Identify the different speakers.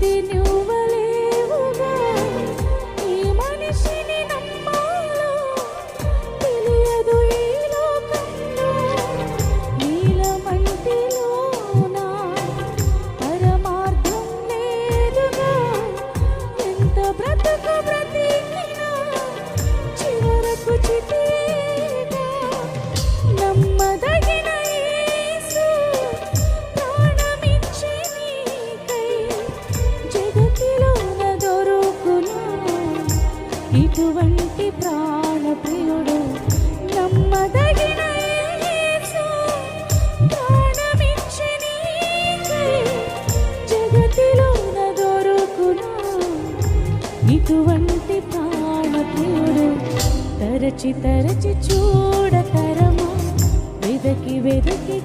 Speaker 1: స్థితి నువ్వలేవుగా. ఈ మనిషిని నమ్మాలో తెలియదు ఈ లోకంలో. నీలమంటిలోన పరమార్థం లేదుగా. ఎంత బ్రతుకు బ్రతికినా చివరకు చితిగా. నమ్మదగిన యేసు ప్రాణమిచ్చే నీకై జగతిలోన దొరుకునా ఇటువంటి ప్రాణప్రియుడు. నమ్మదగిన యేసు ప్రాణమిచ్చే నీకై జగతిలోన దొరుకునా ఇటువంటి ప్రాణప్రియుడు. తరచి తరచి చూడతరమా వెదకి వెదకి